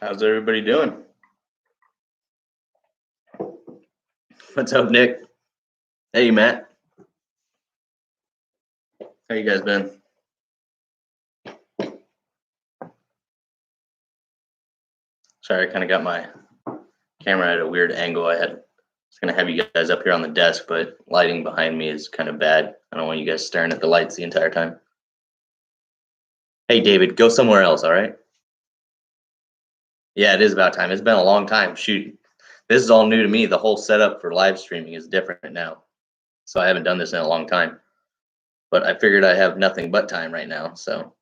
How's everybody doing? What's up, Nick? Hey, Matt. How you guys been? Sorry, I kind of got my camera at a weird angle. I was gonna have you guys up here on the desk, but lighting behind me is kind of bad. I don't want you guys staring at the lights the entire time. Hey, David, go somewhere else, all right? Yeah, it is about time. It's been a long time. Shoot, this is all new to me. The whole setup for live streaming is different now, so I haven't done this in a long time. But I figured I have nothing but time right now, so.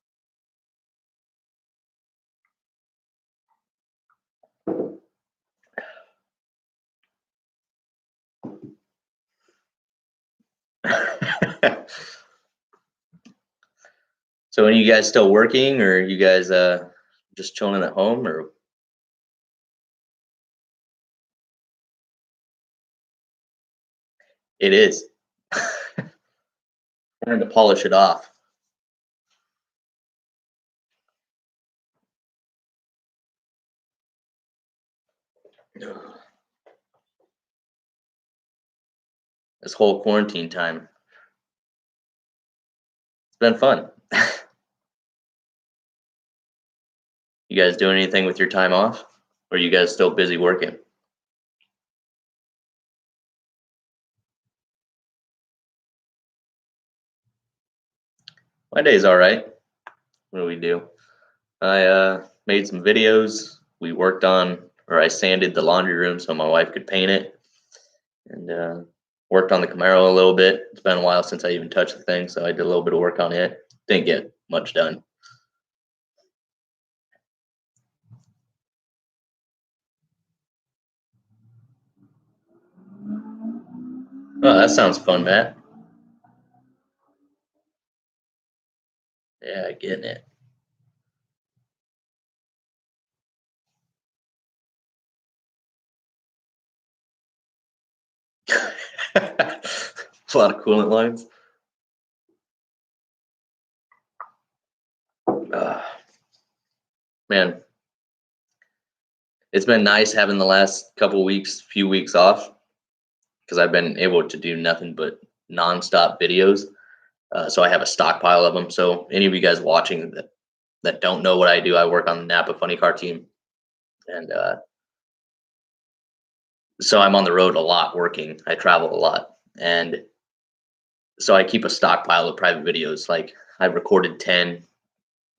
So, are you guys still working, or you guys just chilling at home, or? It is. Trying to polish it off. This whole quarantine time, it's been fun. You guys doing anything with your time off? Or are you guys still busy working? My day's all right. What do we do? I made some videos. We worked on, or I sanded the laundry room so my wife could paint it, and worked on the Camaro a little bit. It's been a while since I even touched the thing, so I did a little bit of work on it. Didn't get much done. Oh, that sounds fun, Matt. Yeah, getting it. A lot of coolant lines. Uh, Man, it's been nice having the last few weeks off because I've been able to do nothing but nonstop videos. So I have a stockpile of them. So any of you guys watching that don't know what I do, I work on the Napa Funny Car team, and so I'm on the road a lot working. I travel a lot, and so I keep a stockpile of private videos. Like I've recorded 10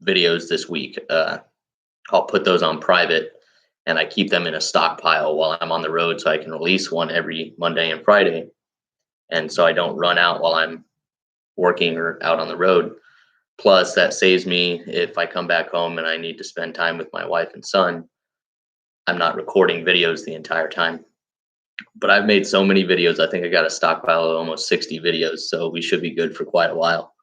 videos this week. I'll put those on private, and I keep them in a stockpile while I'm on the road, so I can release one every Monday and Friday, and so I don't run out while I'm working or out on the road. Plus, that saves me if I come back home and I need to spend time with my wife and son. I'm not recording videos the entire time. But I've made so many videos. I think I got a stockpile of almost 60 videos, so we should be good for quite a while.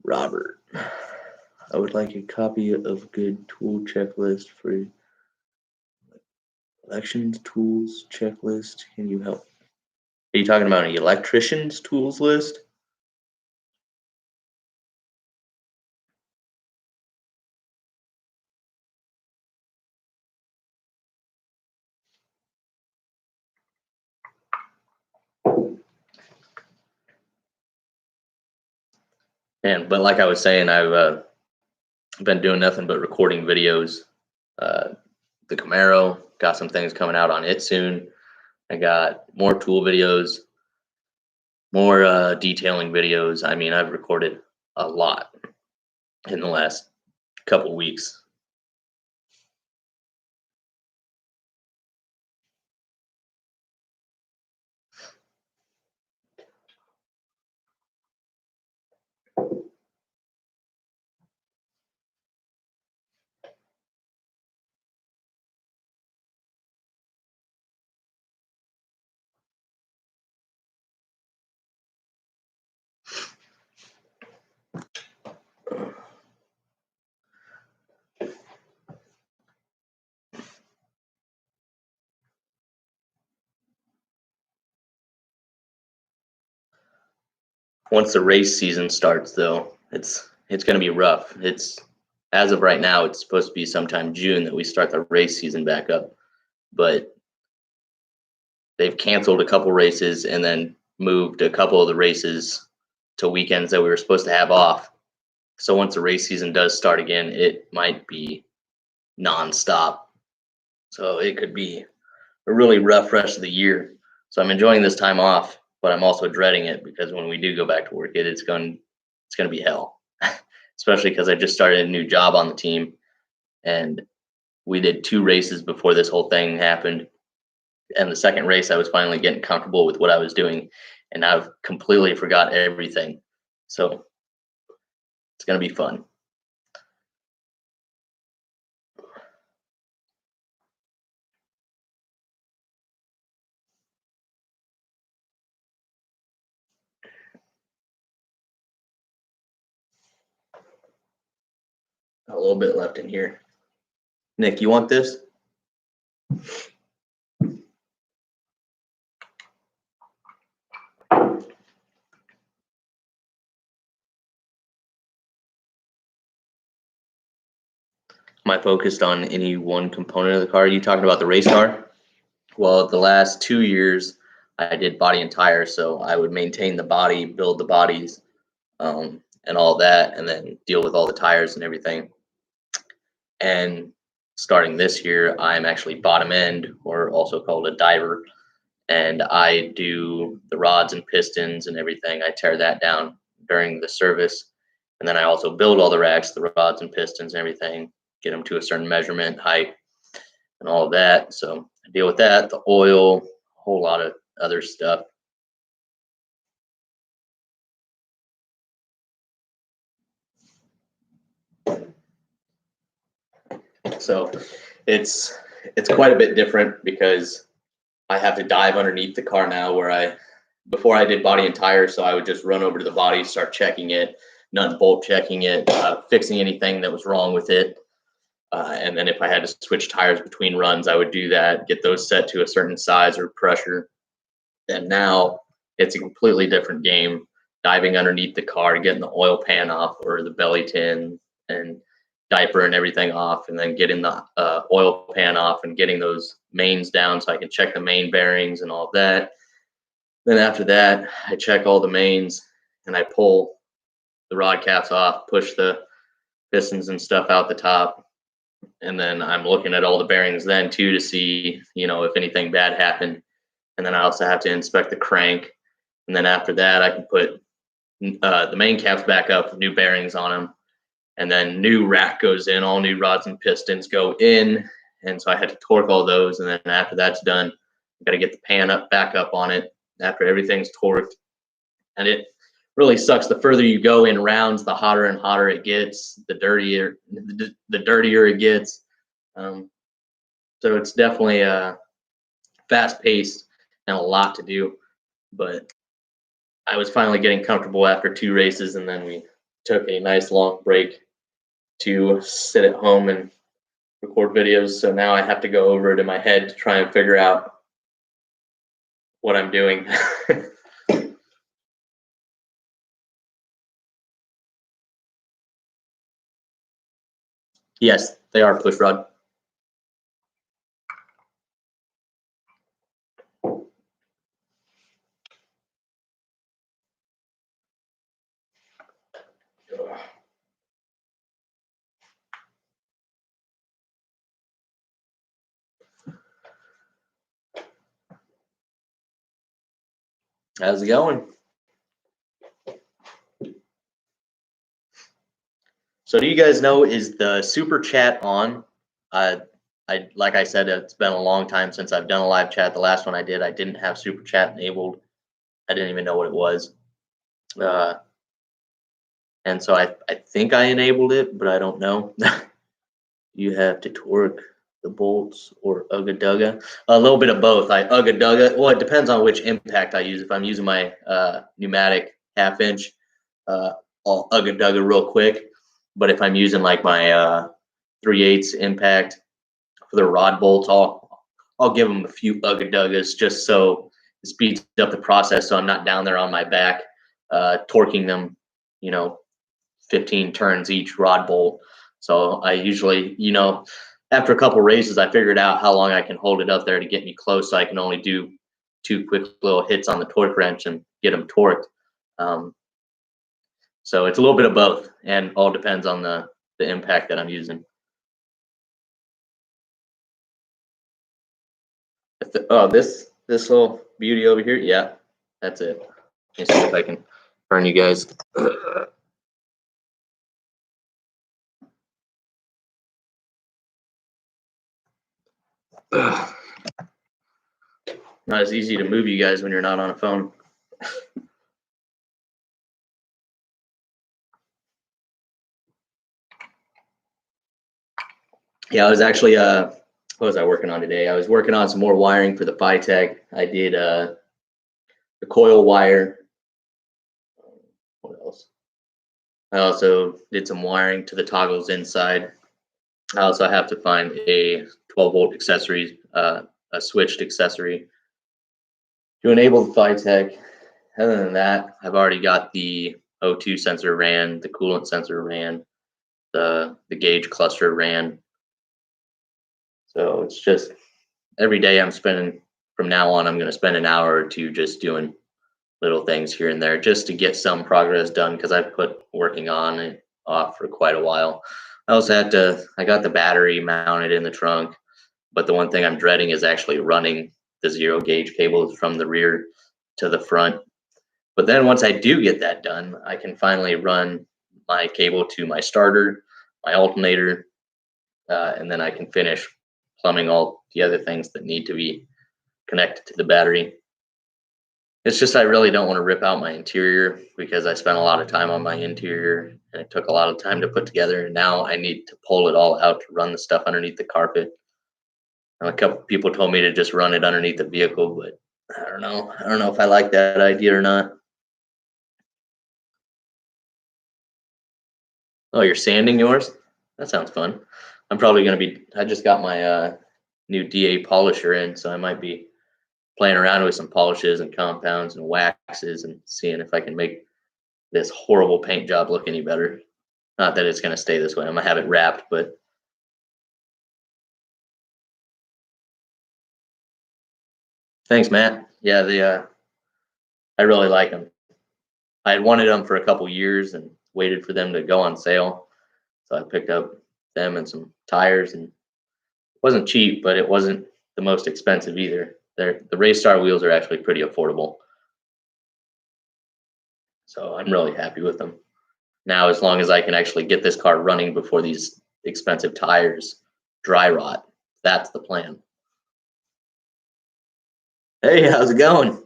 Robert, I would like a copy of good tool checklist for elections tools checklist. Can you help? Are you talking about an electrician's tools list? And but like I was saying, I've been doing nothing but recording videos. Uh, the Camaro got some things coming out on it soon. I got more tool videos, more detailing videos. I mean, I've recorded a lot in the last couple weeks. Once the race season starts, though, it's going to be rough. It's as of right now, it's supposed to be sometime June that we start the race season back up, but they've canceled a couple races and then moved a couple of the races to weekends that we were supposed to have off. So once the race season does start again, it might be nonstop. So it could be a really rough rest of the year. So I'm enjoying this time off, but I'm also dreading it because when we do go back to work, it's going to be hell. Especially because I just started a new job on the team, and we did 2 races before this whole thing happened. And the second race, I was finally getting comfortable with what I was doing, and I've completely forgot everything. So it's going to be fun. A little bit left in here. Nick, you want this? Am I focused on any one component of the car? Are you talking about the race car? Well, the last 2 years, I did body and tire, so I would maintain the body, build the bodies, and all that, and then deal with all the tires and everything. And starting this year, I'm actually bottom end, or also called a diver, and I do the rods and pistons and everything. I tear that down during the service, and then I also build all the racks, the rods and pistons and everything, get them to a certain measurement, height, and all of that. So I deal with that, the oil, a whole lot of other stuff. So it's quite a bit different because I have to dive underneath the car now, where before I did body and tire, so I would just run over to the body, start checking it, nut and bolt checking it, fixing anything that was wrong with it. And then if I had to switch tires between runs, I would do that, get those set to a certain size or pressure. And now it's a completely different game, diving underneath the car, getting the oil pan off or the belly tin and diaper and everything off, and then getting the oil pan off and getting those mains down so I can check the main bearings and all of that. Then after that, I check all the mains and I pull the rod caps off, push the pistons and stuff out the top. And then I'm looking at all the bearings then too to see, if anything bad happened. And then I also have to inspect the crank. And then after that, I can put the main caps back up, new bearings on them. And then new rack goes in, all new rods and pistons go in. And so I had to torque all those. And then after that's done, I've got to get the pan back up on it after everything's torqued. And it really sucks. The further you go in rounds, the hotter and hotter it gets, the dirtier it gets. So it's definitely fast paced and a lot to do. But I was finally getting comfortable after 2 races, and then we took a nice long break to sit at home and record videos. So now I have to go over it in my head to try and figure out what I'm doing. Yes, they are push rod. How's it going? So do you guys know, is the super chat on? Like I said, it's been a long time since I've done a live chat. The last one I did, I didn't have super chat enabled. I didn't even know what it was. And so I think I enabled it, but I don't know. You have to torque the bolts or ugga dugga. A little bit of both. I ugga dugga. Well, it depends on which impact I use. If I'm using my pneumatic 1/2 inch, I'll ugga dugga real quick. But if I'm using like my 3/8 impact for the rod bolts, I'll give them a few ugga duggas just so it speeds up the process, so I'm not down there on my back torquing them, 15 turns each rod bolt. So I usually, after a couple races, I figured out how long I can hold it up there to get me close. So I can only do 2 quick little hits on the torque wrench and get them torqued. So it's a little bit of both, and all depends on the impact that I'm using. Oh, this little beauty over here, yeah, that's it. Let me see if I can turn you guys. Not as easy to move you guys when you're not on a phone. Yeah, I was actually what was I working on today? I was working on some more wiring for the Phytech. I did the coil wire. What else? I also did some wiring to the toggles inside. I also have to find a 12-volt accessory, a switched accessory to enable the Phytech. Other than that, I've already got the O2 sensor ran, the coolant sensor ran, the gauge cluster ran. So it's just every day from now on, I'm going to spend an hour or two just doing little things here and there just to get some progress done, because I've put working on it off for quite a while. I also I got the battery mounted in the trunk, but the one thing I'm dreading is actually running the 0 gauge cables from the rear to the front. But then once I do get that done, I can finally run my cable to my starter, my alternator, and then I can finish plumbing all the other things that need to be connected to the battery. It's just I really don't want to rip out my interior, because I spent a lot of time on my interior and it took a lot of time to put together. And now I need to pull it all out to run the stuff underneath the carpet. And a couple people told me to just run it underneath the vehicle, but I don't know. I don't know if I like that idea or not. Oh, you're sanding yours? That sounds fun. I'm probably going to be, I just got my new DA polisher in, so I might be playing around with some polishes and compounds and waxes and seeing if I can make this horrible paint job look any better. Not that it's going to stay this way. I'm going to have it wrapped, but thanks, Matt. Yeah, I really like them. I had wanted them for a couple years and waited for them to go on sale. So I picked up them and some tires, and it wasn't cheap, but it wasn't the most expensive either. The Raystar wheels are actually pretty affordable. So I'm really happy with them. Now, as long as I can actually get this car running before these expensive tires dry rot, that's the plan. Hey, how's it going?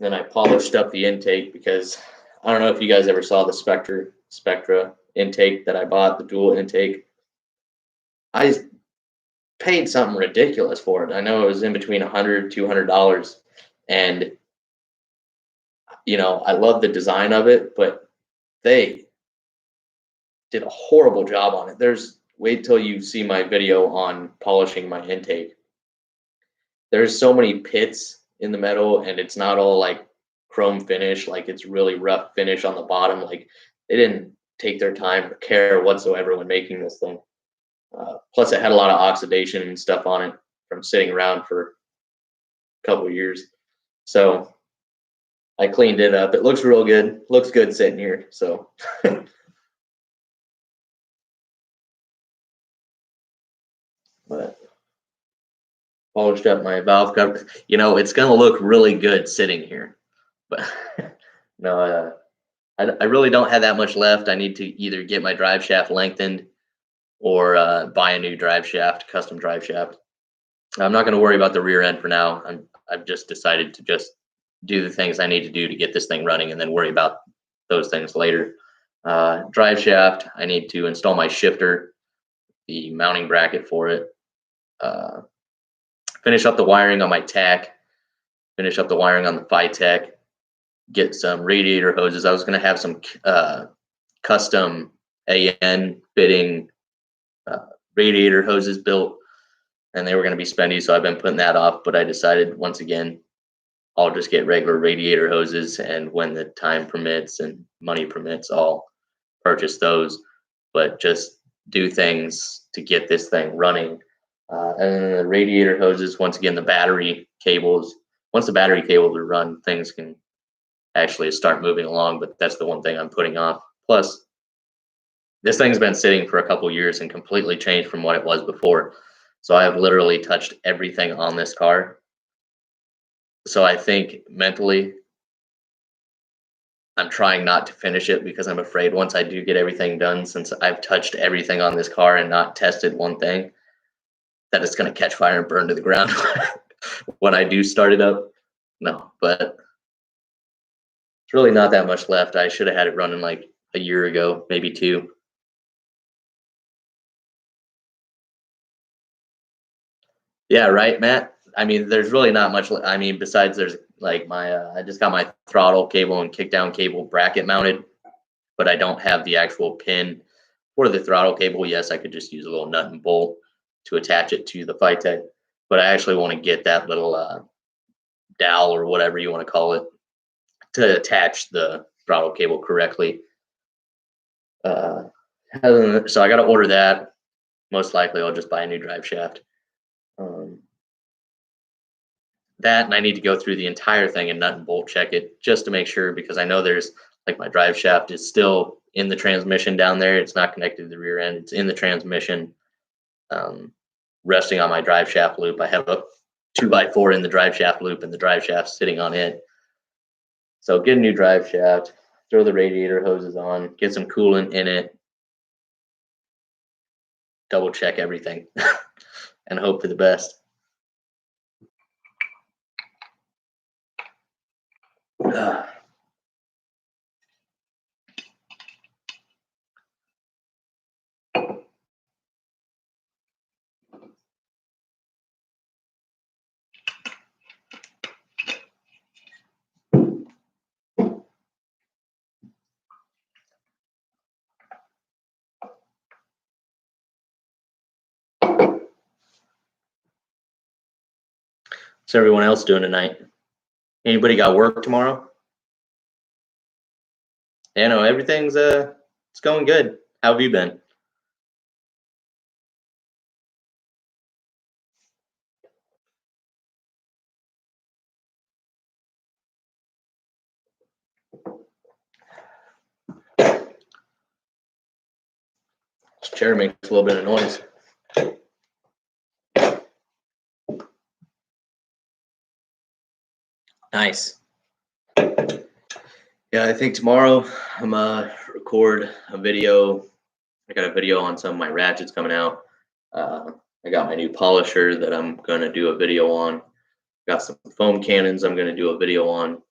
Then I polished up the intake, because I don't know if you guys ever saw the Spectra intake that I bought, the dual intake. I paid something ridiculous for it. I know it was in between $100, $200, and I love the design of it, but they did a horrible job on it. Wait till you see my video on polishing my intake. There's so many pits in the metal, and it's not all like chrome finish, like it's really rough finish on the bottom. Like they didn't take their time or care whatsoever when making this thing. Plus, it had a lot of oxidation and stuff on it from sitting around for a couple of years. So I cleaned it up. It looks real good. Looks good sitting here. So but polished up my valve cover. It's going to look really good sitting here. But no, I really don't have that much left. I need to either get my drive shaft lengthened or buy a new drive shaft, custom drive shaft. I'm not going to worry about the rear end for now. I've just decided to just do the things I need to do to get this thing running, and then worry about those things later. Drive shaft, I need to install my shifter, the mounting bracket for it, finish up the wiring on my TAC, finish up the wiring on the Phytech, get some radiator hoses. I was going to have some custom AN fitting radiator hoses built, and they were going to be spendy, so I've been putting that off. But I decided once again, I'll just get regular radiator hoses, and when the time permits and money permits, I'll purchase those. But just do things to get this thing running. And then the radiator hoses, once again, the battery cables. Once the battery cables are run, things can actually start moving along. But that's the one thing I'm putting off. Plus, this thing's been sitting for a couple years and completely changed from what it was before. So I have literally touched everything on this car. So I think mentally, I'm trying not to finish it because I'm afraid once I do get everything done, since I've touched everything on this car and not tested one thing, that it's going to catch fire and burn to the ground when I do start it up. No, but it's really not that much left. I should have had it running like a year ago, maybe 2. Yeah, right, Matt. I mean, there's really not much. I mean, besides there's like my, I just got my throttle cable and kickdown cable bracket mounted, but I don't have the actual pin for the throttle cable. Yes, I could just use a little nut and bolt to attach it to the Phytech, but I actually want to get that little dowel or whatever you want to call it to attach the throttle cable correctly. So I got to order that. Most likely, I'll just buy a new drive shaft. That, and I need to go through the entire thing and nut and bolt check it just to make sure, because I know there's like my drive shaft is still in the transmission down there. It's not connected to the rear end. It's in the transmission, resting on my drive shaft loop. I have a 2x4 in the drive shaft loop and the drive shaft sitting on it. So get a new drive shaft, throw the radiator hoses on, get some coolant in it, double check everything and hope for the best. What's everyone else doing tonight? Anybody got work tomorrow? Yeah, no, everything's it's going good. How have you been? This chair makes a little bit of noise. Nice. Yeah, I think tomorrow I'm record a video. I got a video on some of my ratchets coming out. I got my new polisher that I'm gonna do a video on. Got some foam cannons I'm gonna do a video on.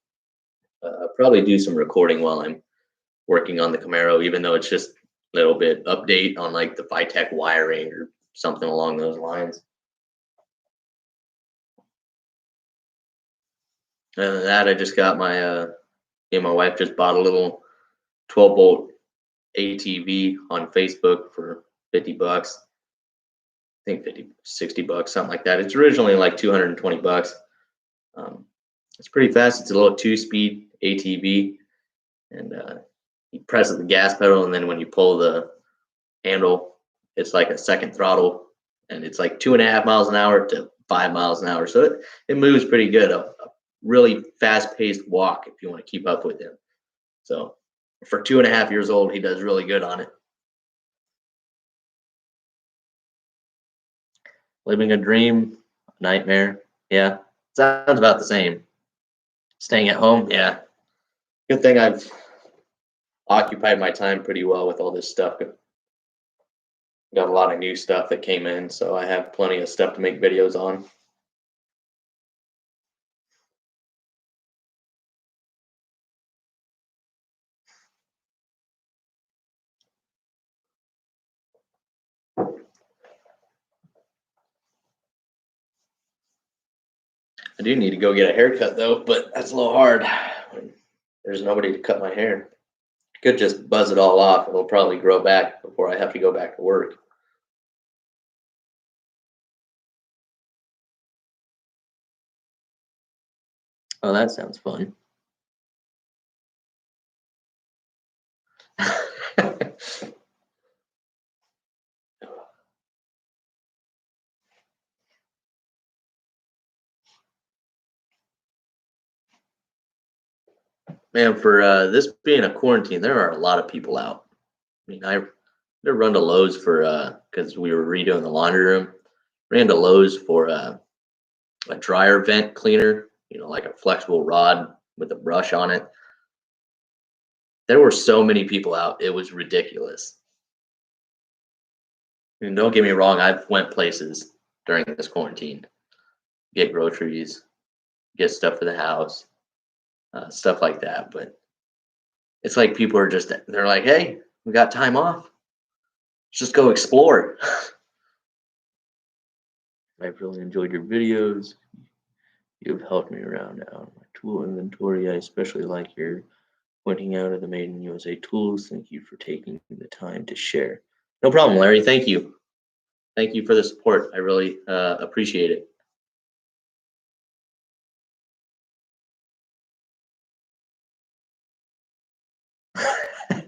Probably do some recording while I'm working on the Camaro, even though it's just a little bit update on like the Phytech wiring or something along those lines. And that I just got my my wife just bought a little 12-volt ATV on Facebook for 50 bucks. I think 50, 60 bucks, something like that. It's originally like 220 bucks. It's pretty fast. It's a little 2-speed ATV, and you press the gas pedal, and then when you pull the handle, it's like a second throttle, and it's like 2.5 miles an hour to 5 miles an hour. So it moves pretty good. A really fast-paced walk if you want to keep up with him. So for 2.5 years old, he does really good on it. Living a dream, nightmare. Yeah, sounds about the same. Staying at home, yeah. Good thing I've occupied my time pretty well with all this stuff. Got a lot of new stuff that came in, so I have plenty of stuff to make videos on. I do need to go get a haircut though, but that's a little hard. There's nobody to cut my hair. I could just buzz it all off. It'll probably grow back before I have to go back to work. Oh, that sounds fun. Man, for this being a quarantine, there are a lot of people out. I mean, I run to Lowe's for because we were redoing the laundry room. Ran to Lowe's for a dryer vent cleaner, like a flexible rod with a brush on it. There were so many people out, it was ridiculous. And don't get me wrong, I've went places during this quarantine, get groceries, get stuff for the house, stuff like that. But it's like people are they're like, hey, we got time off. Let's just go explore. I've really enjoyed your videos. You've helped me around now. My tool inventory, I especially like your pointing out of the Made in USA tools. Thank you for taking the time to share. No problem, Larry. Thank you. Thank you for the support. I really appreciate it.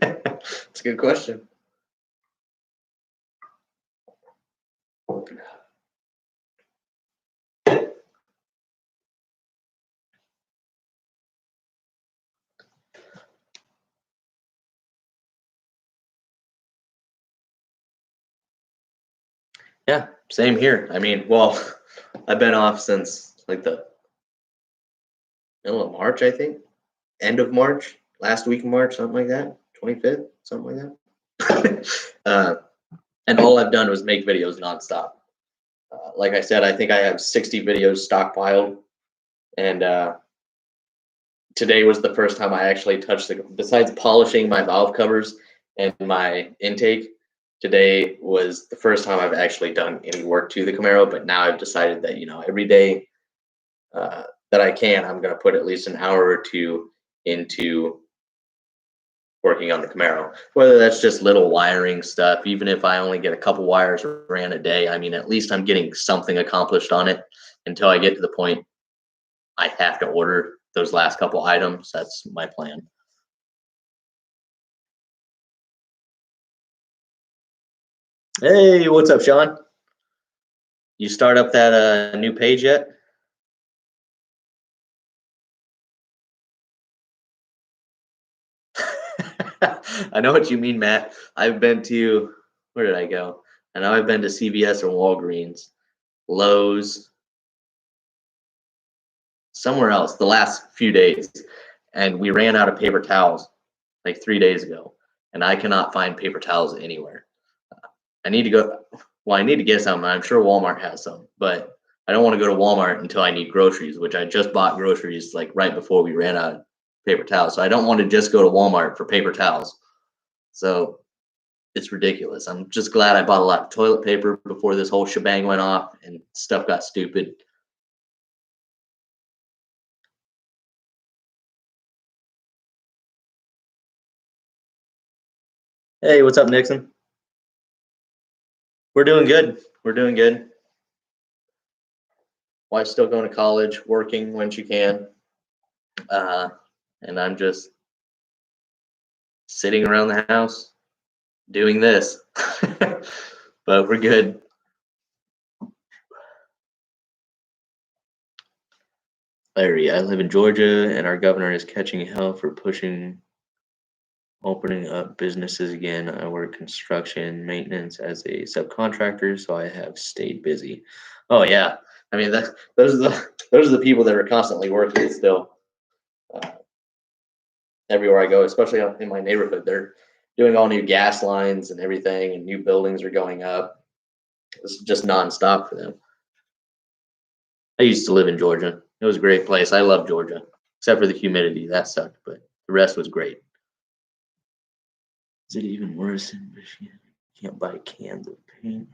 That's a good question. Yeah, same here. I mean, well, I've been off since like the middle of March, I think. End of March, last week of March, something like that. 25th, something like that. And all I've done was make videos nonstop. Like I said, I think I have 60 videos stockpiled, and today was the first time I actually touched besides polishing my valve covers and my intake. Today was the first time I've actually done any work to the Camaro, but now I've decided that, every day that I can, I'm going to put at least an hour or two into working on the Camaro, whether that's just little wiring stuff. Even if I only get a couple wires ran a day, I mean, at least I'm getting something accomplished on it until I get to the point I have to order those last couple items. That's my plan. Hey, what's up, Sean? You start up that new page yet? I know what you mean, Matt. I've been to, where did I go? I know I've been to CVS or Walgreens, Lowe's, somewhere else the last few days, and we ran out of paper towels like 3 days ago, and I cannot find paper towels anywhere. I need to go. Well, I need to get some. I'm sure Walmart has some, but I don't want to go to Walmart until I need groceries, which I just bought groceries like right before we ran out of paper towels. So I don't want to just go to Walmart for paper towels. So it's ridiculous. I'm just glad I bought a lot of toilet paper before this whole shebang went off and stuff got stupid. Hey, what's up, Nixon? We're doing good. We're doing good. Wife's still going to college, working when she can. And I'm just sitting around the house doing this. But we're good. Larry, I live in Georgia, and our governor is catching hell for opening up businesses again. I work construction maintenance as a subcontractor, so I have stayed busy. Oh yeah, I mean those are the people that are constantly working still. Everywhere I go, especially in my neighborhood, they're doing all new gas lines and everything, and new buildings are going up. It's just nonstop for them. I used to live in Georgia. It was a great place. I love Georgia, except for the humidity. That sucked, but the rest was great. Is it even worse in Michigan? You can't buy cans of paint,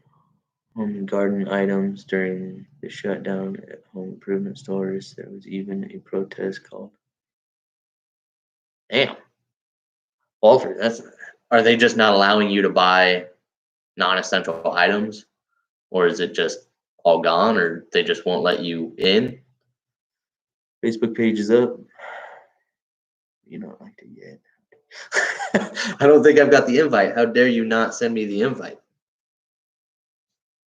home and garden items during the shutdown at home improvement stores. There was even a protest called. Damn, Walter, are they just not allowing you to buy non-essential items, or is it just all gone, or they just won't let you in? Facebook page is up. You don't like it yet. I don't think I've got the invite. How dare you not send me the invite?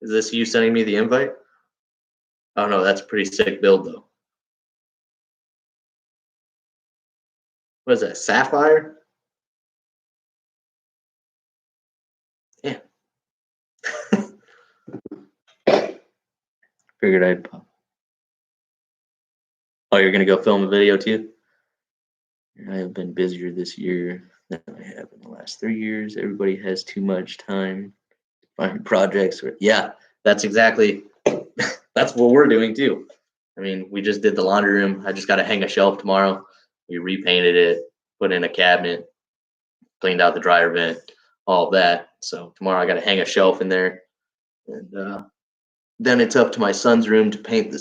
Is this you sending me the invite? Oh no, that's a pretty sick build though. What is that, Sapphire? Yeah. Figured I'd pop. Oh, you're gonna go film a video too? I have been busier this year than I have in the last 3 years. Everybody has too much time to find projects. Yeah, that's exactly, that's what we're doing too. I mean, we just did the laundry room. I just got to hang a shelf tomorrow. We repainted it, put in a cabinet, cleaned out the dryer vent, all of that. So tomorrow I got to hang a shelf in there. And then it's up to my son's room to paint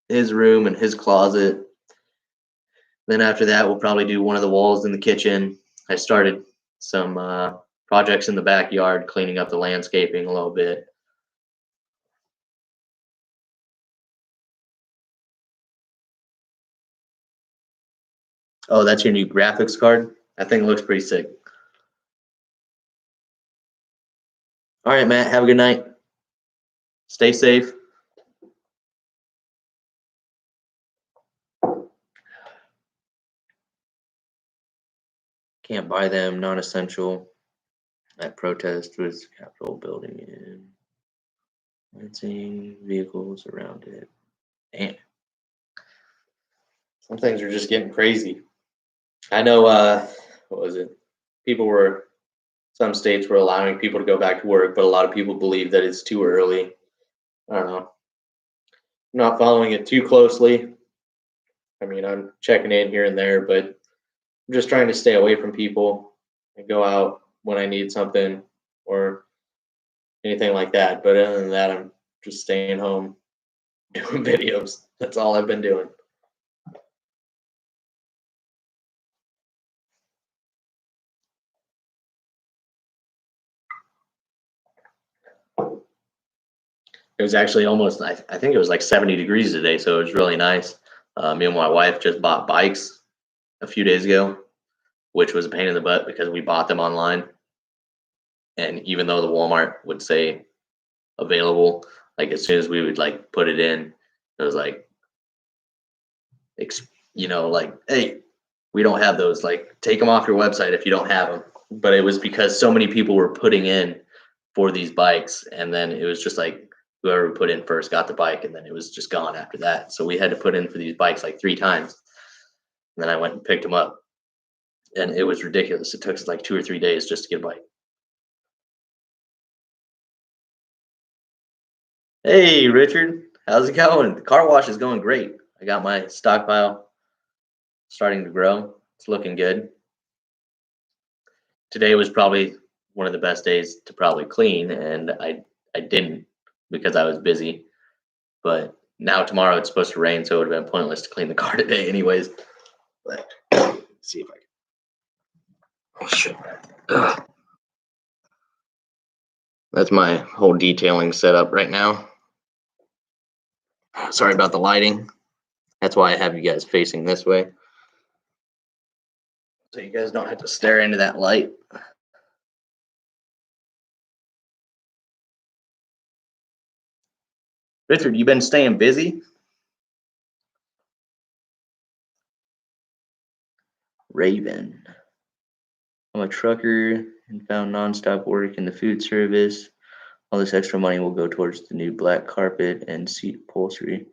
his room and his closet. Then after that, we'll probably do one of the walls in the kitchen. I started some projects in the backyard, cleaning up the landscaping a little bit. Oh, that's your new graphics card? That thing looks pretty sick. All right, Matt, have a good night. Stay safe. Can't buy them, non-essential. That protest was Capitol building in. Fencing, vehicles around it. Damn. Some things are just getting crazy. I know, what was it? Some states were allowing people to go back to work, but a lot of people believe that it's too early. I don't know. I'm not following it too closely. I mean, I'm checking in here and there, but I'm just trying to stay away from people and go out when I need something or anything like that. But other than that, I'm just staying home doing videos. That's all I've been doing. It was actually almost, I think it was like 70 degrees today, so it was really nice. Me and my wife just bought bikes a few days ago, which was a pain in the butt because we bought them online. And even though the Walmart would say available, like as soon as we would like put it in, it was like, like, hey, we don't have those. Like, take them off your website if you don't have them. But it was because so many people were putting in for these bikes, and then it was just like whoever put in first got the bike, and then it was just gone after that. So we had to put in for these bikes like 3 times. And then I went and picked them up, and it was ridiculous. It took us like 2 or 3 days just to get a bike. Hey, Richard, how's it going? The car wash is going great. I got my stockpile starting to grow. It's looking good. Today was probably one of the best days to probably clean, and I didn't because I was busy. But now tomorrow it's supposed to rain, so it would have been pointless to clean the car today anyways. But let's see if I can. Oh shit. Ugh. That's my whole detailing setup right now. Sorry about the lighting. That's why I have you guys facing this way, so you guys don't have to stare into that light. Richard, you been staying busy? Raven. I'm a trucker and found nonstop work in the food service. All this extra money will go towards the new black carpet and seat upholstery.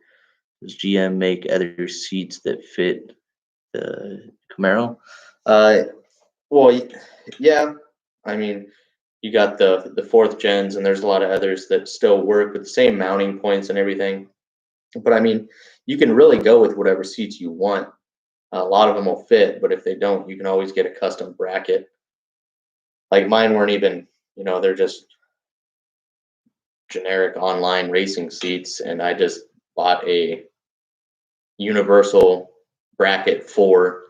Does GM make other seats that fit the Camaro? Well, yeah. I mean, you got the 4th gens, and there's a lot of others that still work with the same mounting points and everything. But I mean, you can really go with whatever seats you want. A lot of them will fit, but if they don't, you can always get a custom bracket. Like mine weren't even, they're just generic online racing seats, and I just bought a universal bracket for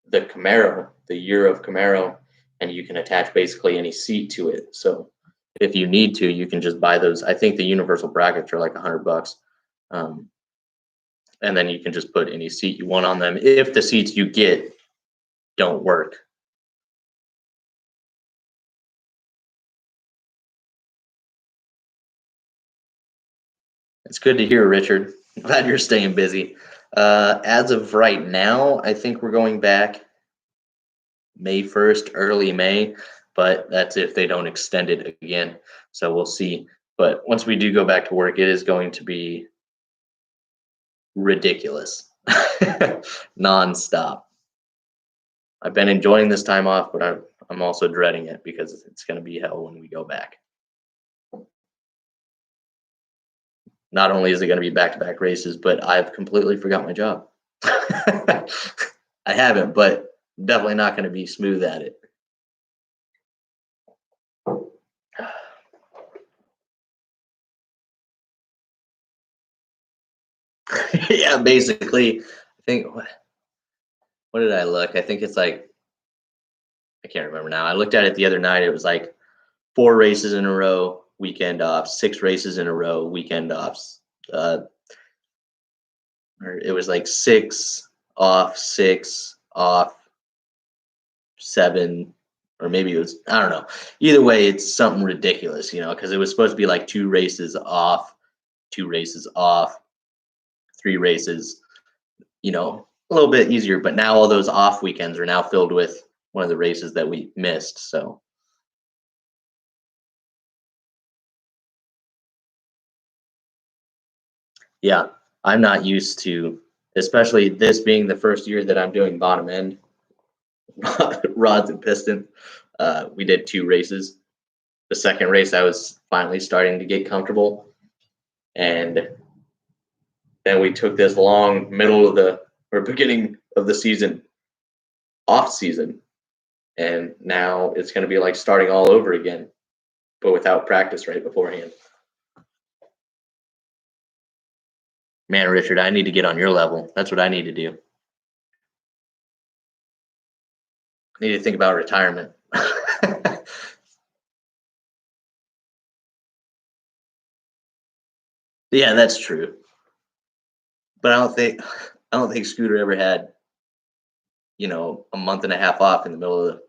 the Camaro, the year of Camaro, and you can attach basically any seat to it. So if you need to, you can just buy those. I think the universal brackets are like $100. and then you can just put any seat you want on them if the seats you get don't work. It's good to hear, Richard. Glad you're staying busy. As of right now, I think we're going back May 1st, early May, but that's if they don't extend it again. So we'll see. But once we do go back to work, it is going to be ridiculous, nonstop. I've been enjoying this time off, but I'm also dreading it because it's going to be hell when we go back. Not only is it going to be back-to-back races, but I've completely forgot my job. I haven't, but definitely not going to be smooth at it. Yeah, basically, I think what did I look? I think it's like I can't remember now. I looked at it the other night. It was like 4 races in a row, weekend off, 6 races in a row, weekend offs. Or it was like 6 off, 6 off, 7, or maybe it was, I don't know. Either way, it's something ridiculous, because it was supposed to be like 2 races off, 2 races off, 3 races, a little bit easier. But now all those off weekends are now filled with one of the races that we missed. So yeah, I'm not used to, especially this being the first year that I'm doing bottom end rods and pistons. We did 2 races. The second race, I was finally starting to get comfortable, and then we took this long middle of the or beginning of the season off season, and now it's going to be like starting all over again, but without practice right beforehand. Man, Richard, I need to get on your level. That's what I need to do. I need to think about retirement. Yeah, that's true. But I don't think Scooter ever had, a month and a half off in the middle of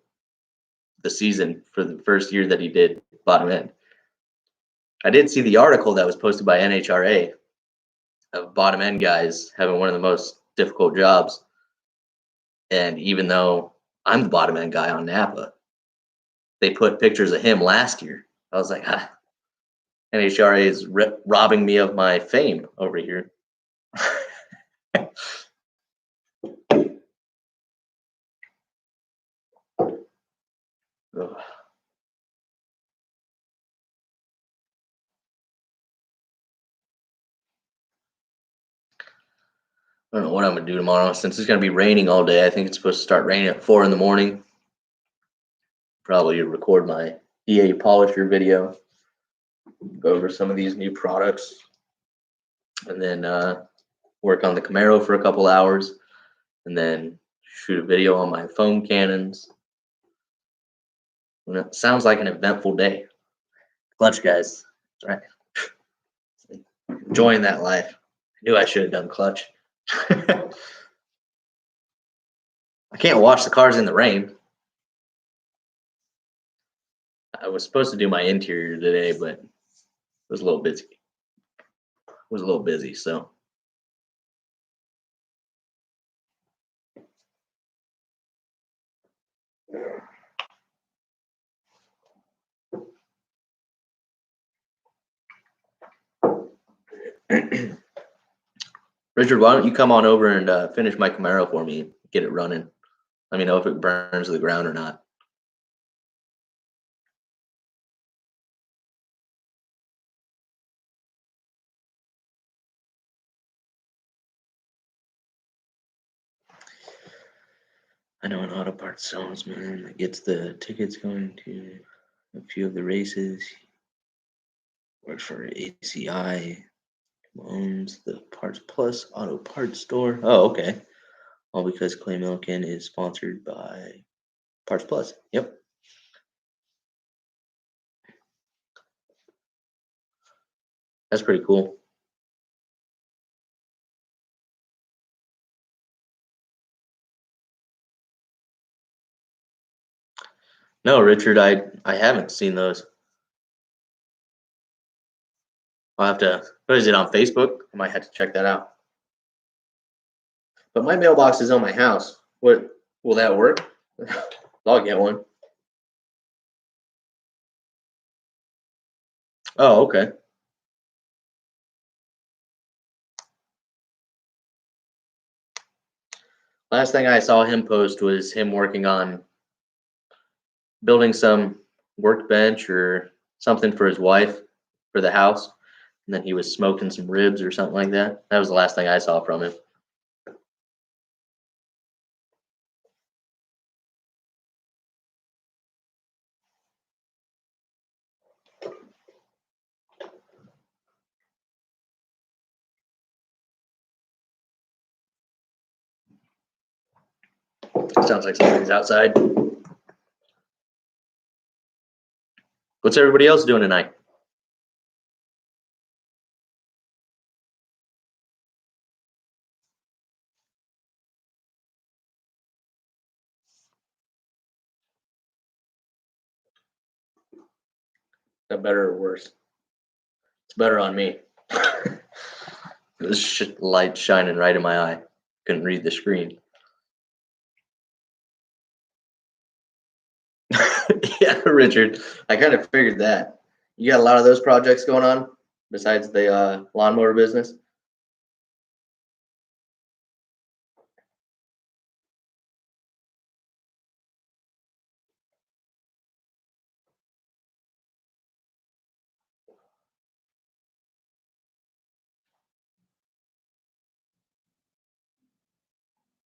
the season for the first year that he did bottom end. I did see the article that was posted by NHRA of bottom end guys having one of the most difficult jobs. And even though I'm the bottom end guy on Napa, they put pictures of him last year. I was like, NHRA is robbing me of my fame over here. Ugh. I don't know what I'm gonna do tomorrow since it's gonna be raining all day. I think it's supposed to start raining at 4 in the morning. Probably record my EA Polisher video, go over some of these new products, and then work on the Camaro for a couple hours, and then shoot a video on my foam cannons. And it sounds like an eventful day. Clutch, guys. That's right. Enjoying that life. I knew I should have done clutch. I can't wash the cars in the rain. I was supposed to do my interior today, but it was a little busy. So Richard, why don't you come on over and finish my Camaro for me? Get it running. Let me know if it burns to the ground or not. I know an auto parts salesman that gets the tickets going to a few of the races. Works for ACI, owns the Parts Plus Auto Parts Store. Oh, okay. All because Clay Milliken is sponsored by Parts Plus. Yep. That's pretty cool. No, Richard, I haven't seen those. I'll have to. What is it on Facebook? I might have to check that out. But my mailbox is on my house. What will that work? I'll get one. Oh, okay. Last thing I saw him post was him working on building some workbench or something for his wife for the house. And then he was smoking some ribs or something like that. That was the last thing I saw from him. Sounds like somebody's outside. What's everybody else doing tonight? That better or worse? It's better on me. This light shining right in my eye. Couldn't read the screen. Yeah, Richard, I kind of figured that. You got a lot of those projects going on besides the lawnmower business?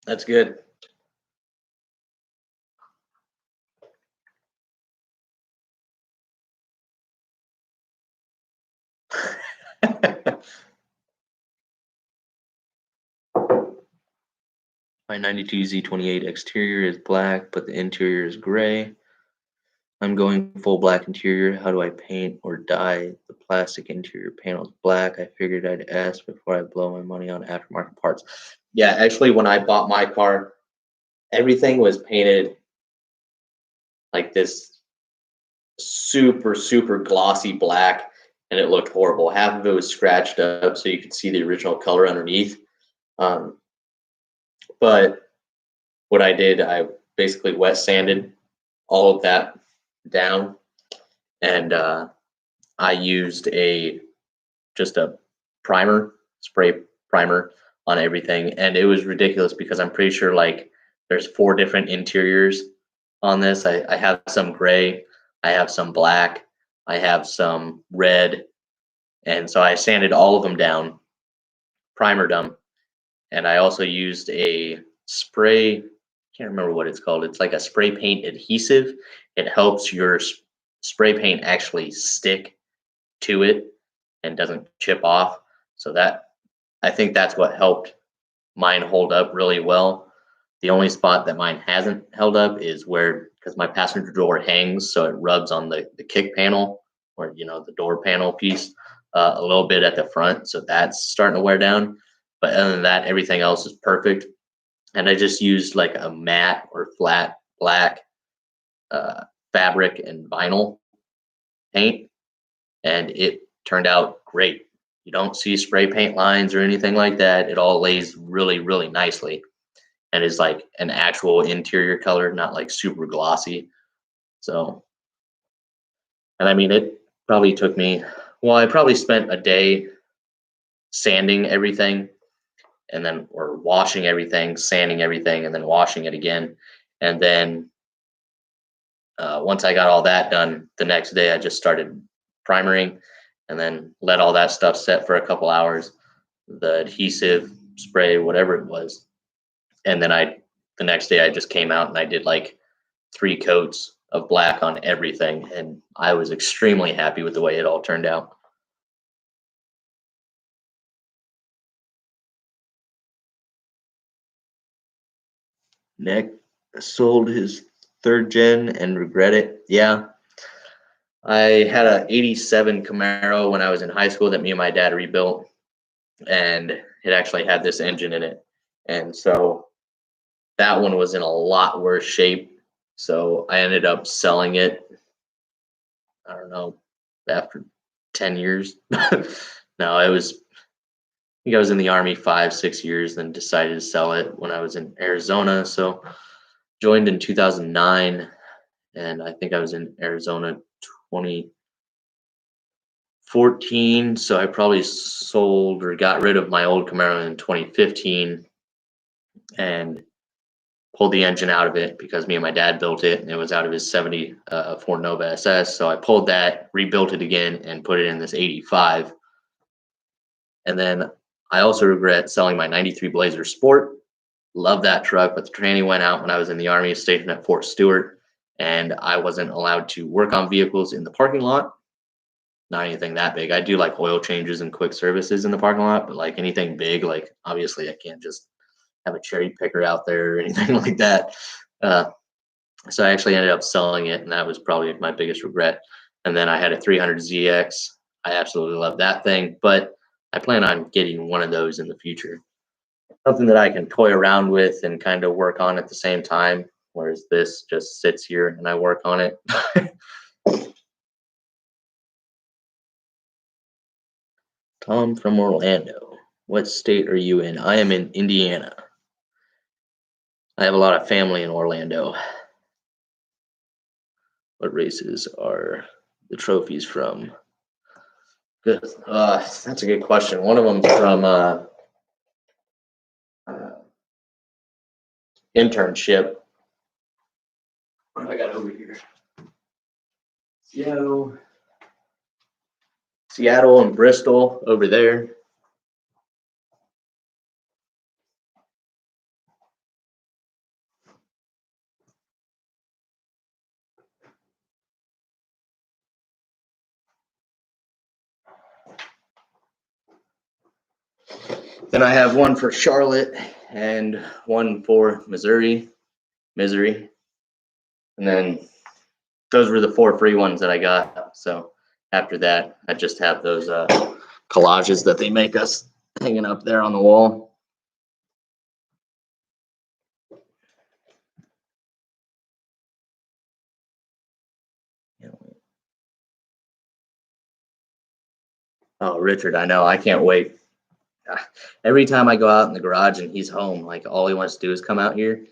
That's good. My 92 Z28 exterior is black, but the interior is gray. I'm going full black interior. How do I paint or dye the plastic interior panels black? I figured I'd ask before I blow my money on aftermarket parts. Yeah, actually, when I bought my car, everything was painted like this super, super glossy black, and it looked horrible. Half of it was scratched up so you could see the original color underneath. Um, but what I did, I basically wet sanded all of that down, and I used just a primer, spray primer on everything, and it was ridiculous because I'm pretty sure like there's 4 different interiors on this. I have some gray, I have some black, I have some red, and so I sanded all of them down, primered them, and I also used a spray. Can't remember what it's called. It's like a spray paint adhesive. It helps your spray paint actually stick to it and doesn't chip off. So that I think that's what helped mine hold up really well. The only spot that mine hasn't held up is where, because my passenger door hangs, so it rubs on the kick panel or the door panel piece a little bit at the front, so that's starting to wear down. But other than that, everything else is perfect. And I just used like a matte or flat black fabric and vinyl paint, and it turned out great. You don't see spray paint lines or anything like that. It all lays really, really nicely and is like an actual interior color, not like super glossy. So, and I mean, it probably took me, well, I probably spent a day sanding everything and then, or washing everything, sanding everything, and then washing it again. And then once I got all that done, the next day I just started primering and then let all that stuff set for a couple hours, the adhesive, spray, whatever it was. And then the next day I just came out and I did like 3 coats of black on everything. And I was extremely happy with the way it all turned out. Nick sold his 3rd gen and regret it. Yeah. I had a 87 Camaro when I was in high school that me and my dad rebuilt, and it actually had this engine in it. And so that one was in a lot worse shape. So I ended up selling it, I don't know, after 10 years. No, I think I was in the Army 5, 6 years, then decided to sell it when I was in Arizona. So joined in 2009, and I think I was in Arizona 2014. So I probably sold or got rid of my old Camaro in 2015 and pulled the engine out of it because me and my dad built it and it was out of his 70 Ford Nova SS. So I pulled that, rebuilt it again, and put it in this 85. And then I also regret selling my 93 Blazer Sport. Love that truck, but the tranny went out when I was in the Army, stationed at Fort Stewart, and I wasn't allowed to work on vehicles in the parking lot. Not anything that big. I do like oil changes and quick services in the parking lot, but like anything big, like obviously I can't just have a cherry picker out there or anything like that. Uh, so I actually ended up selling it, and that was probably my biggest regret. And then I had a 300ZX. I absolutely love that thing, but I plan on getting one of those in the future. Something that I can toy around with and kind of work on at the same time, whereas this just sits here and I work on it. Tom from Orlando. What state are you in? I am in Indiana. I have a lot of family in Orlando. What races are the trophies from? Good. That's a good question. One of them's from internship. What do I got over here? Seattle and Bristol over there. Then I have one for Charlotte and one for Missouri. And then those were the 4 free ones that I got. So after that, I just have those collages that they make us hanging up there on the wall. Oh, Richard, I know. I can't wait. Every time I go out in the garage and he's home, like all he wants to do is come out here.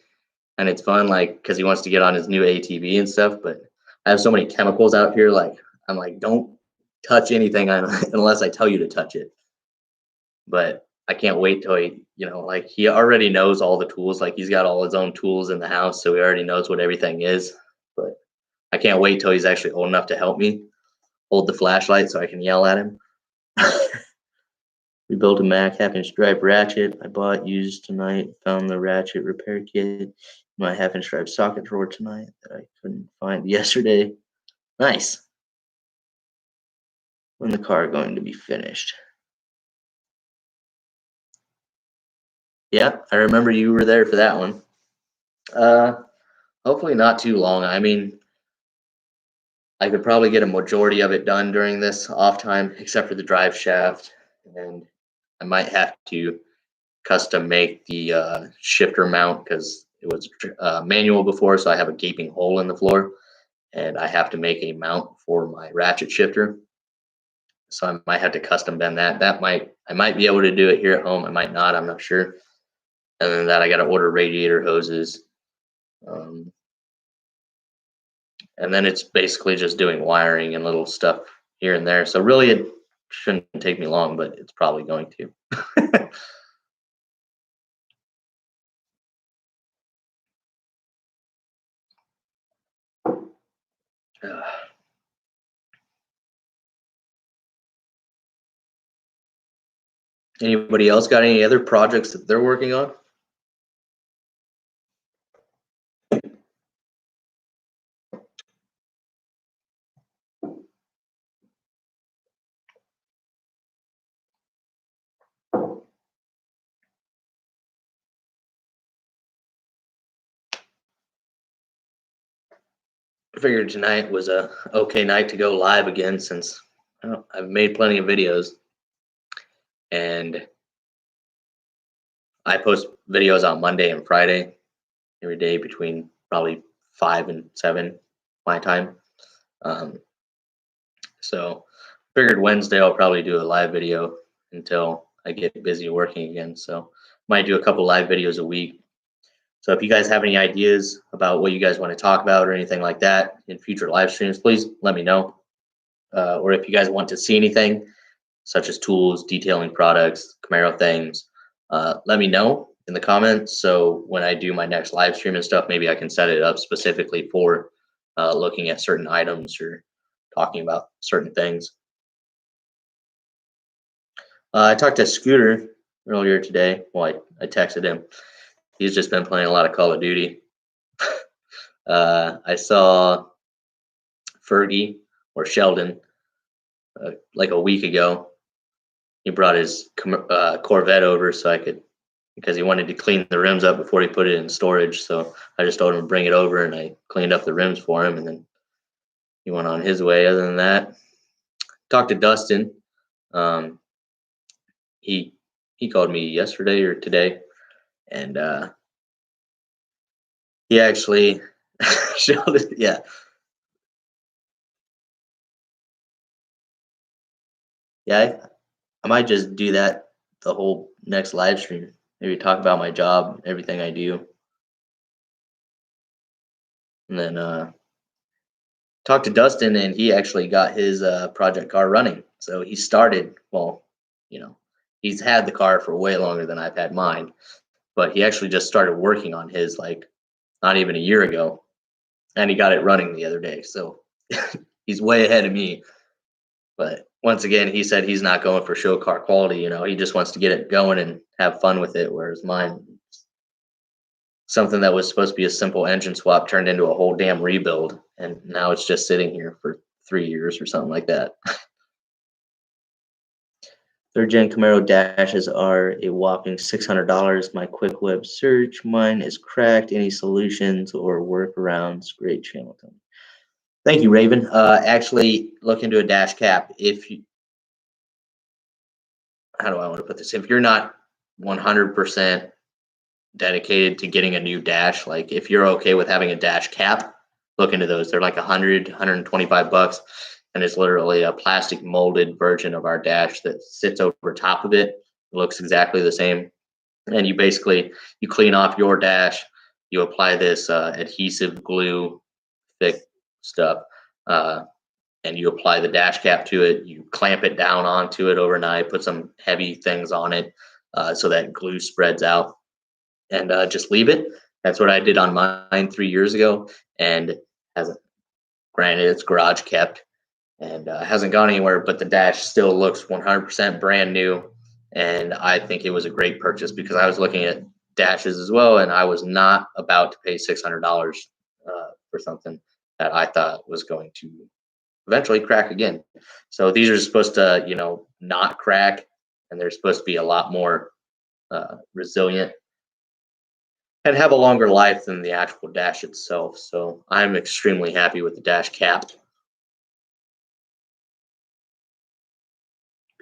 And it's fun, like, because he wants to get on his new ATV and stuff. But I have so many chemicals out here. Like, I'm like, don't touch anything unless I tell you to touch it. But I can't wait till he, like he already knows all the tools. Like he's got all his own tools in the house, so he already knows what everything is. But I can't wait till he's actually old enough to help me hold the flashlight so I can yell at him. We built a Mac half-inch stripe ratchet I bought used tonight. Found the ratchet repair kit in my half-inch stripe socket drawer tonight that I couldn't find yesterday. Nice. When the car going to be finished? Yeah, I remember you were there for that one. Hopefully not too long. I mean, I could probably get a majority of it done during this off time, except for the drive shaft, and I might have to custom make the shifter mount because it was manual before, so I have a gaping hole in the floor, and I have to make a mount for my ratchet shifter. So I might have to custom bend that. I might be able to do it here at home. I might not. I'm not sure. And then that I got to order radiator hoses. And then it's basically just doing wiring and little stuff here and there. So really it shouldn't take me long, but it's probably going to. Anybody else got any other projects that they're working on? I figured tonight was a okay night to go live again since I've made plenty of videos and I post videos on Monday and Friday every day between probably 5 and 7 my time. So figured Wednesday I'll probably do a live video until I get busy working again. So might do a couple live videos a week. So if you guys have any ideas about what you guys want to talk about or anything like that in future live streams, please let me know. Or if you guys want to see anything, such as tools, detailing products, Camaro things, let me know in the comments. So when I do my next live stream and stuff, maybe I can set it up specifically for looking at certain items or talking about certain things. I talked to Scooter earlier today. Well, I texted him. He's just been playing a lot of Call of Duty. I saw Fergie or Sheldon like a week ago. He brought his Corvette over so I could, because he wanted to clean the rims up before he put it in storage. So I just told him to bring it over, and I cleaned up the rims for him, and then he went on his way. Other than that, talked to Dustin. He called me yesterday or today, and he actually Sheldon, yeah. Yeah, I might just do that the whole next live stream. Maybe talk about my job, everything I do, and then talk to Dustin, and he actually got his project car running. So he started. Well, he's had the car for way longer than I've had mine, but he actually just started working on his like not even a year ago, and he got it running the other day. So he's way ahead of me. But once again, he said he's not going for show car quality. He just wants to get it going and have fun with it. Whereas mine, something that was supposed to be a simple engine swap turned into a whole damn rebuild, and now it's just sitting here for 3 years or something like that. Third gen Camaro dashes are a whopping $600. My quick web search, mine is cracked. Any solutions or workarounds? Great channel. Thank you, Raven. Actually, look into a dash cap. How do I want to put this? If you're not 100% dedicated to getting a new dash, like if you're okay with having a dash cap, look into those. They're like 100, 125 bucks, and it's literally a plastic molded version of our dash that sits over top of it. It looks exactly the same, and you clean off your dash, you apply this adhesive glue, thick stuff, and you apply the dash cap to it. You clamp it down onto it overnight, put some heavy things on it so that glue spreads out, and just leave it. That's what I did on mine 3 years ago, and hasn't. Granted, it's garage kept and hasn't gone anywhere, but the dash still looks 100% brand new, and I think it was a great purchase because I was looking at dashes as well, and I was not about to pay $600 for something that I thought was going to eventually crack again. So these are supposed to, not crack, and they're supposed to be a lot more resilient and have a longer life than the actual dash itself. So I'm extremely happy with the dash cap.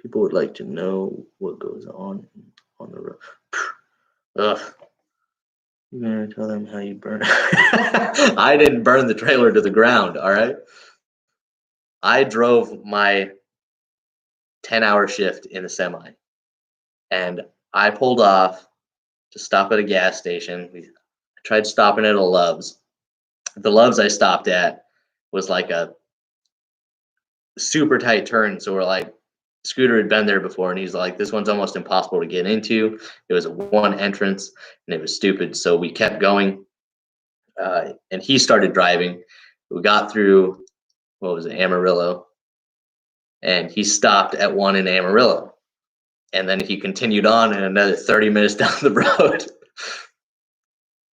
People would like to know what goes on the road. Ugh. You're gonna tell them how you burn. I didn't burn the trailer to the ground, all right? I drove my 10-hour shift in a semi, and I pulled off to stop at a gas station. I tried stopping at a Love's. The Love's I stopped at was like a super tight turn, so we're like, Scooter had been there before, and he's like, this one's almost impossible to get into. It was a one entrance, and it was stupid. So we kept going, and he started driving. We got through, what was it, Amarillo, and he stopped at one in Amarillo. And then he continued on, and another 30 minutes down the road,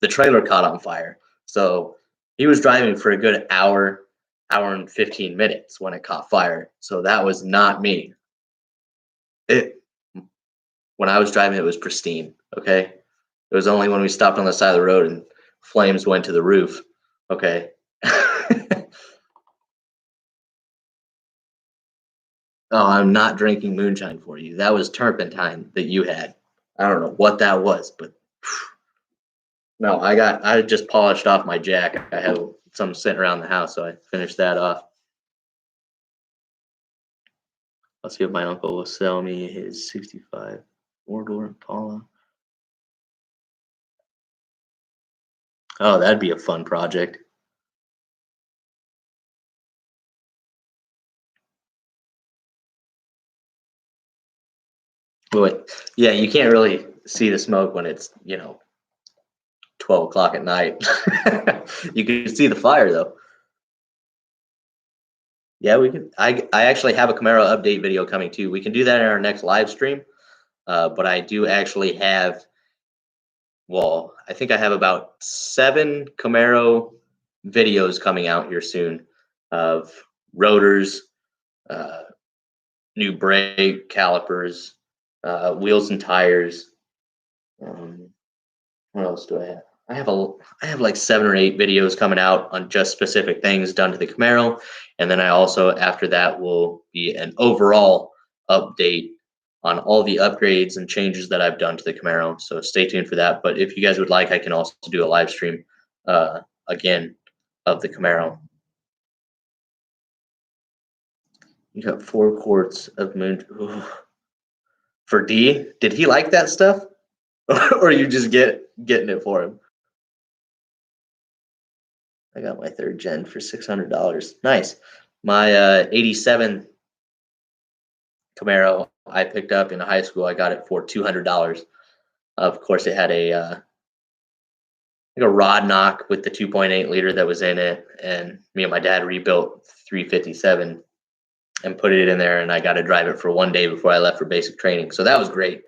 the trailer caught on fire. So he was driving for a good hour and 15 minutes when it caught fire. So that was not me. When I was driving, it was pristine. Okay. It was only when we stopped on the side of the road and flames went to the roof. Okay. Oh, I'm not drinking moonshine for you. That was turpentine that you had. I don't know what that was, but No, I just polished off my jack. I have some sitting around the house, so I finished that off. I'll see if my uncle will sell me his 65 four-door Impala. Oh, that'd be a fun project. But yeah, you can't really see the smoke when it's 12 o'clock at night. You can see the fire though. Yeah, we can. I actually have a Camaro update video coming too. We can do that in our next live stream. But I do actually have, well, I think I have about 7 Camaro videos coming out here soon of rotors, uh, new brake calipers, wheels and tires. Um, what else do I have? I have like 7 or 8 videos coming out on just specific things done to the Camaro, and then I also after that will be an overall update on all the upgrades and changes that I've done to the Camaro. So stay tuned for that. But if you guys would like, I can also do a live stream again of the Camaro. You got 4 quarts of moon. Ooh. For D. Did he like that stuff, or you just getting it for him? I got my 3rd gen for $600. Nice. My '87 Camaro I picked up in high school. I got it for $200. Of course, it had like a rod knock with the 2.8 liter that was in it, and me and my dad rebuilt 357 and put it in there, and I got to drive it for 1 day before I left for basic training. So that was great.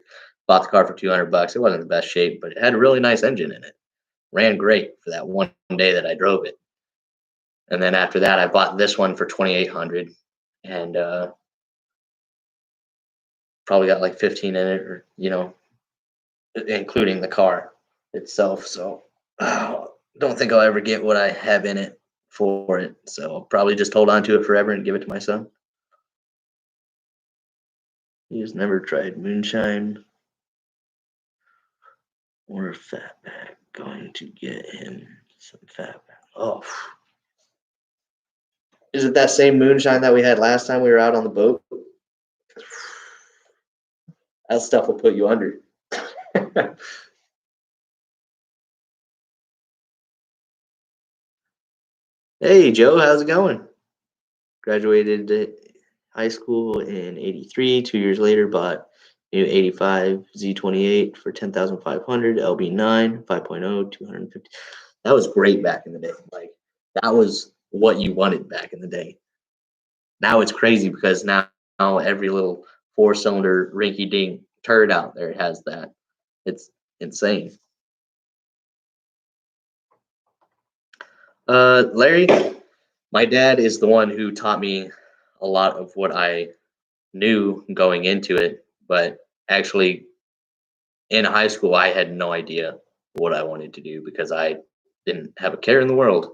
Bought the car for $200. It wasn't the best shape, but it had a really nice engine in it. Ran great for that 1 day that I drove it. And then after that, I bought this one for 2,800, and probably got like 15 in it, or including the car itself. So don't think I'll ever get what I have in it for it. So I'll probably just hold on to it forever and give it to my son. He's never tried moonshine or fatback. Going to get him some fatback. Oh, is it that same moonshine that we had last time we were out on the boat? That stuff will put you under. Hey, Joe, how's it going? Graduated high school in '83. 2 years later, bought new '85 Z28 for 10,500, LB9 5.0, 250. That was great back in the day. Like that was what you wanted back in the day. Now it's crazy because now every little 4-cylinder rinky-dink turd out there has that. It's insane. Larry, my dad is the one who taught me a lot of what I knew going into it, but actually in high school I had no idea what I wanted to do because I didn't have a care in the world.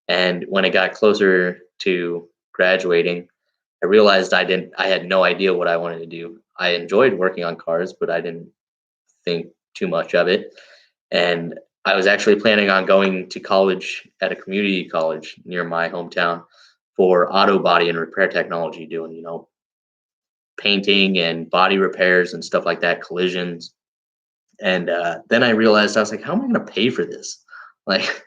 And when it got closer to graduating, I realized I had no idea what I wanted to do. I enjoyed working on cars, but I didn't think too much of it. And I was actually planning on going to college at a community college near my hometown for auto body and repair technology, doing, painting and body repairs and stuff like that, collisions. And then I realized I was like, how am I going to pay for this? Like,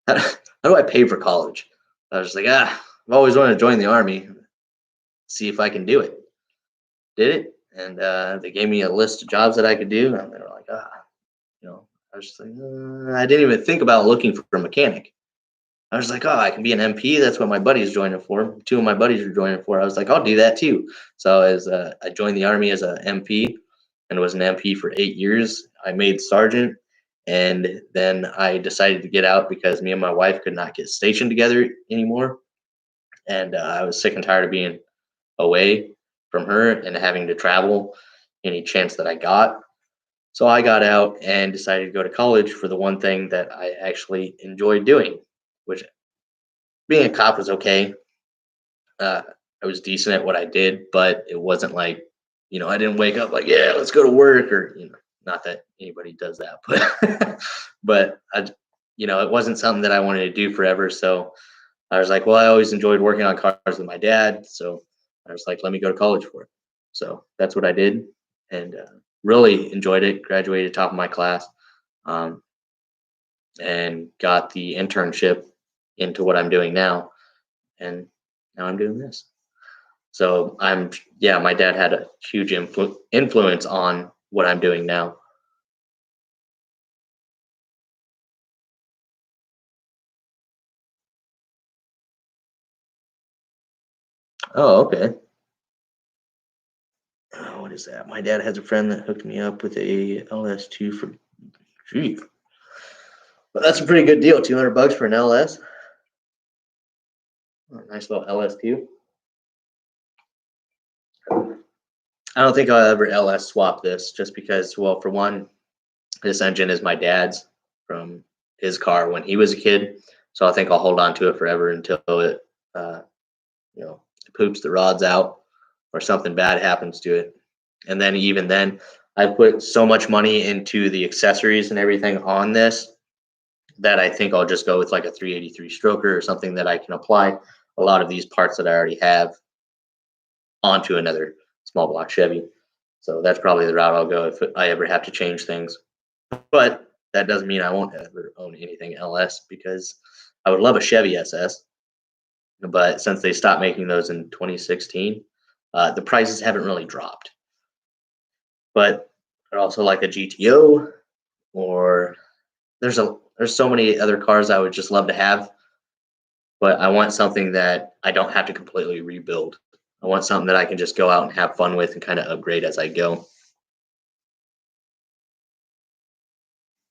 how do I pay for college? I was like, I've always wanted to join the army, see if I can do it. Did it, and they gave me a list of jobs that I could do, and they were like, I was just like, I didn't even think about looking for a mechanic. I was like, I can be an MP. That's what my buddies joining for. 2 of my buddies are joining for. I was like, I'll do that too. So as I joined the army as an MP, and was an MP for 8 years. I made sergeant, and then I decided to get out because me and my wife could not get stationed together anymore, and I was sick and tired of being away from her and having to travel any chance that I got. So I got out and decided to go to college for the one thing that I actually enjoyed doing, which being a cop was okay. I was decent at what I did, but it wasn't like, I didn't wake up like, yeah, let's go to work, or, Not that anybody does that, but but it wasn't something that I wanted to do forever. So I was like, well, I always enjoyed working on cars with my dad, so I was like, let me go to college for it. So that's what I did, and really enjoyed it. Graduated top of my class, um, and got the internship into what I'm doing now, and now I'm doing this. So yeah, my dad had a huge influence on what I'm doing now. Oh, okay. What is that? My dad has a friend that hooked me up with a LS2 for, gee, but that's a pretty good deal. $200 for an LS. Oh, nice little LS2. I don't think I'll ever LS swap this, just because, well, for one, this engine is my dad's from his car when he was a kid. So I think I'll hold on to it forever until it, uh, poops the rods out or something bad happens to it. And then even then, I put so much money into the accessories and everything on this that I think I'll just go with like a 383 stroker or something that I can apply a lot of these parts that I already have onto another small block Chevy. So that's probably the route I'll go if I ever have to change things. But that doesn't mean I won't ever own anything LS, because I would love a Chevy SS. But since they stopped making those in 2016, the prices haven't really dropped. But I'd also like a GTO, or there's so many other cars I would just love to have, but I want something that I don't have to completely rebuild. I want something that I can just go out and have fun with and kind of upgrade as I go.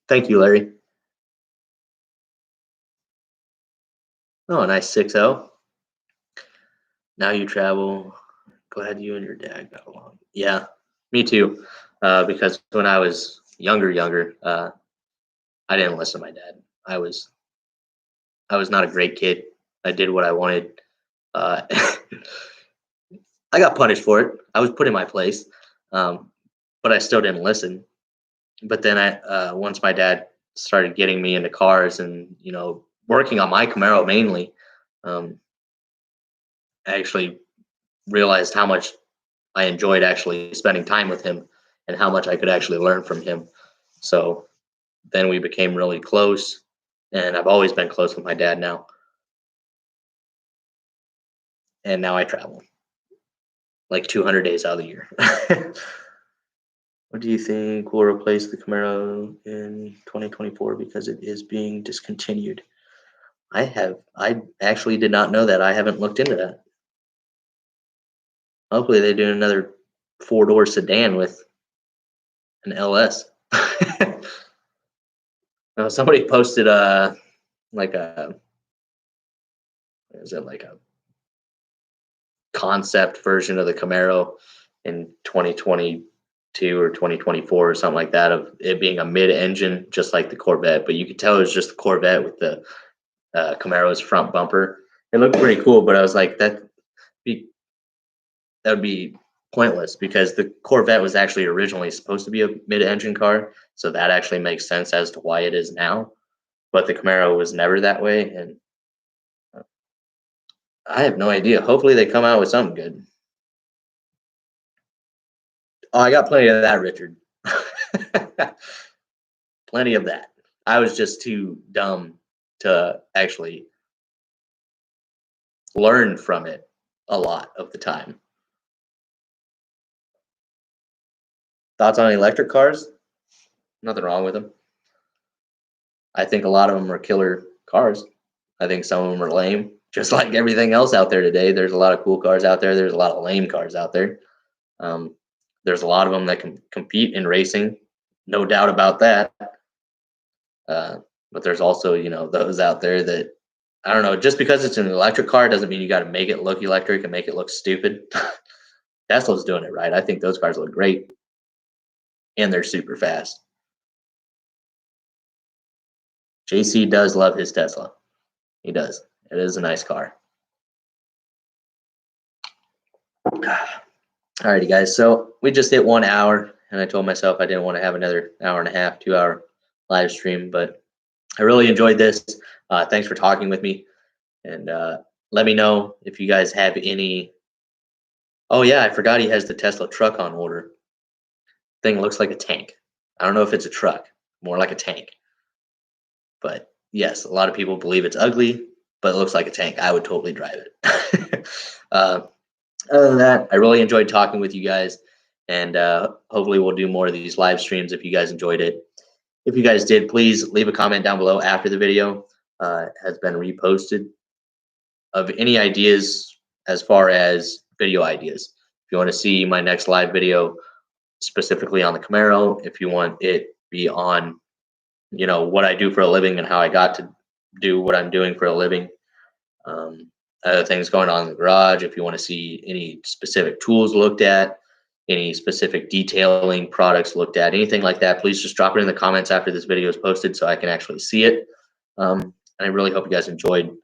Thank you, Larry. Oh, a nice 6.0. Now you travel. Glad you and your dad got along. Yeah, me too. Because when I was younger, I didn't listen to my dad. I was I was not a great kid. I did what I wanted. Uh, I got punished for it. I was put in my place, um, but I still didn't listen. But then once my dad started getting me into cars and working on my Camaro mainly, um, I actually realized how much I enjoyed actually spending time with him and how much I could actually learn from him. So then we became really close, and I've always been close with my dad now. And now I travel like 200 days out of the year. What do you think will replace the Camaro in 2024 because it is being discontinued? I actually did not know that. I haven't looked into that. Hopefully they do another four-door sedan with an LS. Somebody posted like a is it like a concept version of the Camaro in 2022 or 2024 or something like that, of it being a mid-engine just like the Corvette, but you could tell it was just the Corvette with the Camaro's front bumper. It looked pretty cool, but I was like, be that would be pointless because the Corvette was actually originally supposed to be a mid-engine car, so that actually makes sense as to why it is now. But the Camaro was never that way, and I have no idea. Hopefully, they come out with something good. Oh, I got plenty of that, Richard. Plenty of that. I was just too dumb to actually learn from it a lot of the time. Thoughts on electric cars? Nothing wrong with them. I think a lot of them are killer cars. I think some of them are lame, just like everything else out there today. There's a lot of cool cars out there. There's a lot of lame cars out there. Um, there's a lot of them that can compete in racing, no doubt about that. But there's also, those out there that, I don't know, just because it's an electric car doesn't mean you got to make it look electric and make it look stupid. Tesla's doing it right. I think those cars look great, and they're super fast. JC does love his Tesla. He does. It is a nice car. Alrighty, guys. So we just hit 1 hour. and I told myself I didn't want to have another hour and a half, 2 hour live stream, but I really enjoyed this. Thanks for talking with me, and let me know if you guys have any. Oh yeah, I forgot he has the Tesla truck on order. Thing looks like a tank. I don't know if it's a truck, more like a tank. But yes, a lot of people believe it's ugly, but it looks like a tank. I would totally drive it. Other than that, I really enjoyed talking with you guys, and hopefully we'll do more of these live streams if you guys enjoyed it. If you guys did, please leave a comment down below after the video has been reposted of any ideas as far as video ideas. If you want to see my next live video specifically on the Camaro, if you want it be on, what I do for a living and how I got to do what I'm doing for a living. Um, Other things going on in the garage. If you want to see any specific tools looked at, any specific detailing products looked at, anything like that, please just drop it in the comments after this video is posted so I can actually see it. And I really hope you guys enjoyed.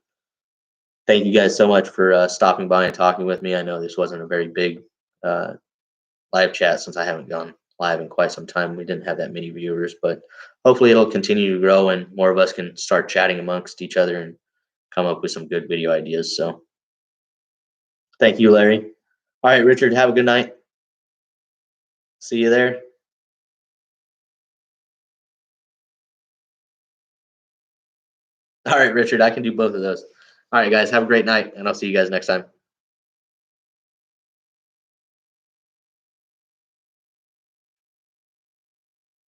Thank you guys so much for stopping by and talking with me. I know this wasn't a very big live chat since I haven't gone live in quite some time. We didn't have that many viewers, but hopefully it'll continue to grow and more of us can start chatting amongst each other and come up with some good video ideas. So thank you, Larry. All right, Richard, have a good night. See you there. All right, Richard, I can do both of those. All right, guys, have a great night, and I'll see you guys next time.